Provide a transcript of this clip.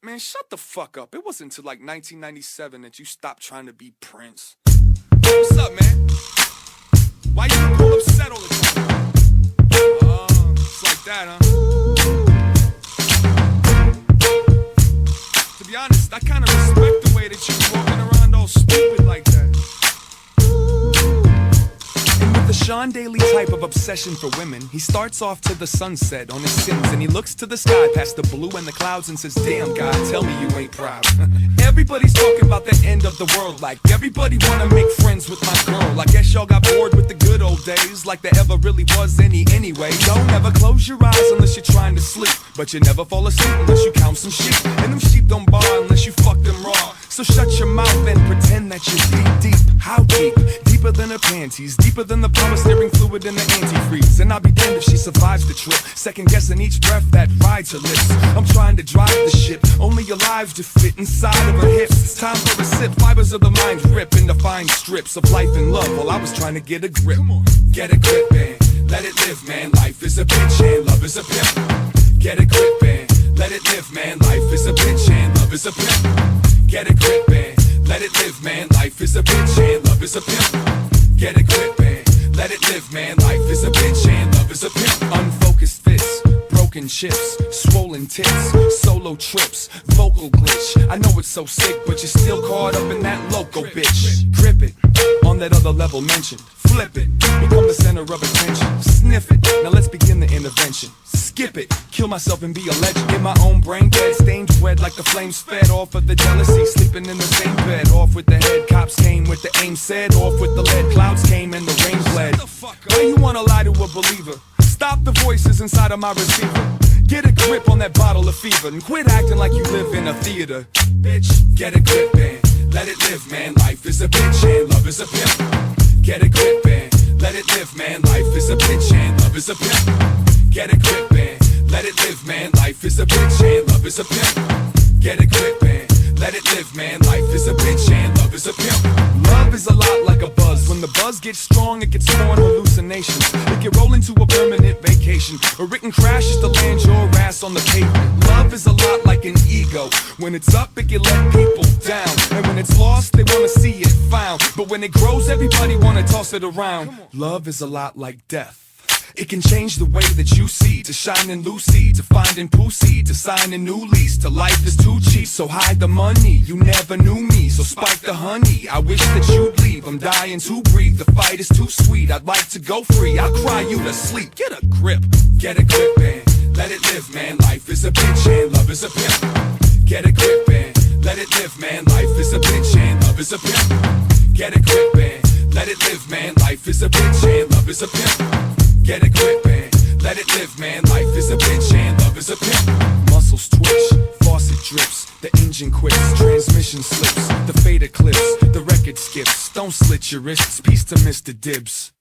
Man, shut the fuck up. It wasn't until like 1997 that you stopped trying to be Prince. What's up, man? Why you look all upset all the time? It's like that, huh? To be honest, I kinda respect the way that you walking around all stupid like that. The Sean Daly type of obsession for women, he starts off to the sunset on his sins, and he looks to the sky past the blue and the clouds and says, damn God, tell me you ain't proud. Everybody's talking about the end of the world, like everybody wanna make friends with my girl. I guess y'all got bored with the good old days, like there ever really was any anyway. Don't ever close your eyes unless you're trying to sleep, but you never fall asleep unless you count some sheep, and them sheep don't bar unless you fuck them raw. So shut your mouth and pretend that you're deep, deep. How deep? Deeper than her panties, deeper than the power steering fluid in the antifreeze. And I'll be damned if she survives the trip, second guessing each breath that rides her lips. I'm trying to drive the ship, only alive to fit inside of her hips. It's time for a sip, fibers of the mind rip into fine strips of life and love while I was trying to get a grip. Come on. Get a grip, man, let it live, man. Life is a bitch and love is a pimp. Get a grip, man, let it live, man. Life is a bitch and love is a pimp. Get a grip, man, let it live, man. Life is a bitch and love is a pimp. Get a grip, man, let it live, man. Life is a bitch and love is a pimp. Unfocused fists, broken chips, swollen tits, solo trips, vocal glitch. I know it's so sick, but you're still caught up in that loco bitch. Grip it, on that other level mentioned. Flip it, become the center of attention. Sniff it, now let's begin the intervention. Skip it, kill myself and be a legend. In my own brain dead, stained red like the flames fed off of the jealousy. Sleeping in the same bed, off with the head. Cops came with the aim said, off with the lead. Clouds came and the rain bled. Why you wanna lie to a believer? Stop the voices inside of my receiver. Get a grip on that bottle of fever and quit acting like you live in a theater. Bitch, get a grip, man, let it live, man. Life is a bitch and love is a pimp. Get a grip, man, let it live, man. Life is a bitch and love is a pimp. Get a grip, man, let it live, man. Life is a bitch and love is a pimp. Get a grip, man, let it live, man. Life is a bitch and love is a pimp. Love is a lot like a buzz. When the buzz gets strong, it gets more hallucinations. It can roll into a permanent vacation, or it can crash just to land your ass on the pavement. Love is a lot like an ego. When it's up, it can let people down, and when it's lost, they wanna see it found. But when it grows, everybody wanna toss it around. Love is a lot like death. It can change the way that you see, to shining Lucy, to finding pussy, to signing new lease, to life is too cheap, so hide the money. You never knew me, so spike the honey. I wish that you'd leave, I'm dying to breathe. The fight is too sweet, I'd like to go free. I'll cry you to sleep, get a grip. Get a grip, man, let it live, man. Life is a bitch and love is a pimp. Get a grip, man, let it live, man. Life is a bitch and love is a pimp. Get a grip, man, let it live, man. Life is a bitch and love is a pimp. Get a grip, man, let it live, man. Life is a bitch and love is a pimp. Muscles twitch, faucet drips, the engine quits, transmission slips, the fader clips, the record skips. Don't slit your wrists, peace to Mr. Dibs.